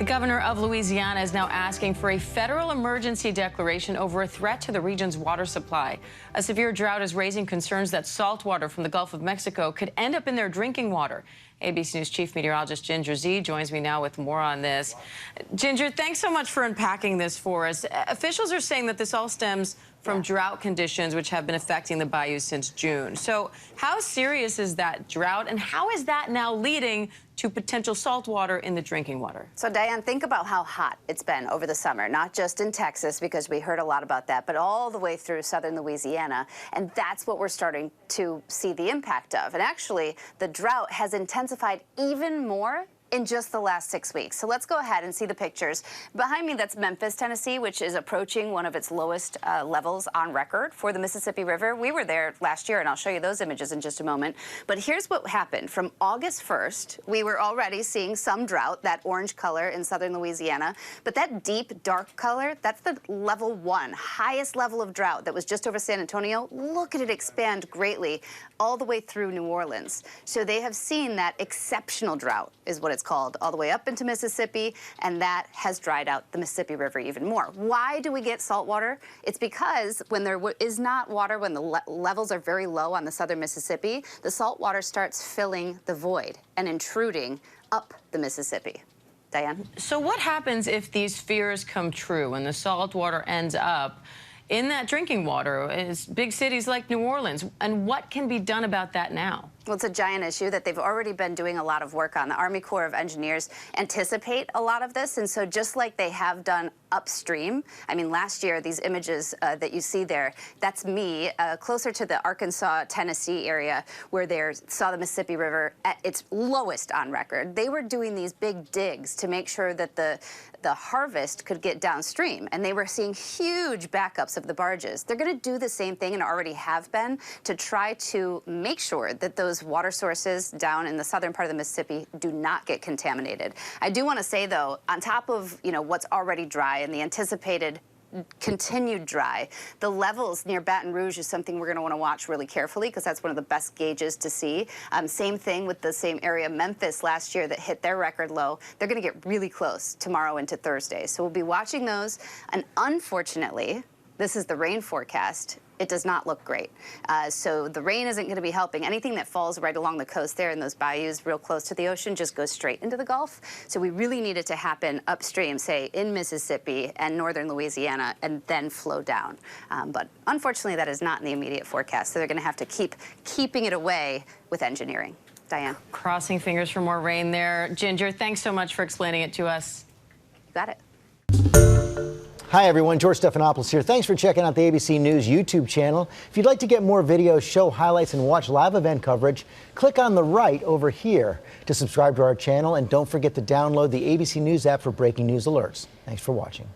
Governor of Louisiana is now asking for a federal emergency declaration over a threat to the region's water supply. A severe drought is raising concerns that salt water from the Gulf of Mexico could end up in their drinking water. ABC News Chief Meteorologist Ginger Z joins me now with more on this. Ginger, thanks so much for unpacking this for us. Officials are saying that this all stems from drought conditions which have been affecting the bayou since June. So how serious is that drought, and how is that now leading to potential salt water in the drinking water? So Diane, think about how hot it's been over the summer, not just in Texas, because we heard a lot about that, but all the way through southern Louisiana. And that's what we're starting to see the impact of. And actually, the drought has intensified even more in just the last 6 weeks. So let's go ahead and see the pictures. Behind me, that's Memphis, Tennessee, which is approaching one of its lowest levels on record for the Mississippi River. We were there last year, and I'll show you those images in just a moment. But here's what happened. From August 1st, we were already seeing some drought, that orange color in southern Louisiana. But that deep, dark color, that's the level 1, highest level of drought that was just over San Antonio. Look at it expand greatly all the way through New Orleans. So they have seen that exceptional drought, is what it's called, all the way up into Mississippi, and that has dried out the Mississippi River even more. Why do we get salt water? It's because when there is not water, when the levels are very low on the southern Mississippi, the salt water starts filling the void and intruding up the Mississippi. Diane? So what happens if these fears come true and the salt water ends up in that drinking water in big cities like New Orleans? And what can be done about that now? Well, it's a giant issue that they've already been doing a lot of work on. The Army Corps of Engineers anticipate a lot of this, and so just like they have done upstream, I mean, last year, these images that you see there, that's me, closer to the Arkansas, Tennessee area, where they saw the Mississippi River at its lowest on record. They were doing these big digs to make sure that the harvest could get downstream, and they were seeing huge backups of the barges. They're going to do the same thing, and already have been, to try to make sure that those water sources down in the southern part of the Mississippi do not get contaminated. I do want to say, though, on top of what's already dry and the anticipated continued dry, the levels near Baton Rouge is something we're going to want to watch really carefully, because that's one of the best gauges to see. Same thing with the same area, Memphis, last year, that hit their record low. They're going to get really close tomorrow into Thursday. So we'll be watching those. And unfortunately, this is the rain forecast. It does not look great. So the rain isn't going to be helping. Anything that falls right along the coast there in those bayous real close to the ocean just goes straight into the Gulf. So we really need it to happen upstream, say in Mississippi and northern Louisiana, and then flow down. But unfortunately, that is not in the immediate forecast. So they're going to have to keep keeping it away with engineering. Diane? Crossing fingers for more rain there. Ginger, thanks so much for explaining it to us. You got it. Hi, everyone. George Stephanopoulos here. Thanks for checking out the ABC News YouTube channel. If you'd like to get more videos, show highlights, and watch live event coverage, click on the right over here to subscribe to our channel. And don't forget to download the ABC News app for breaking news alerts. Thanks for watching.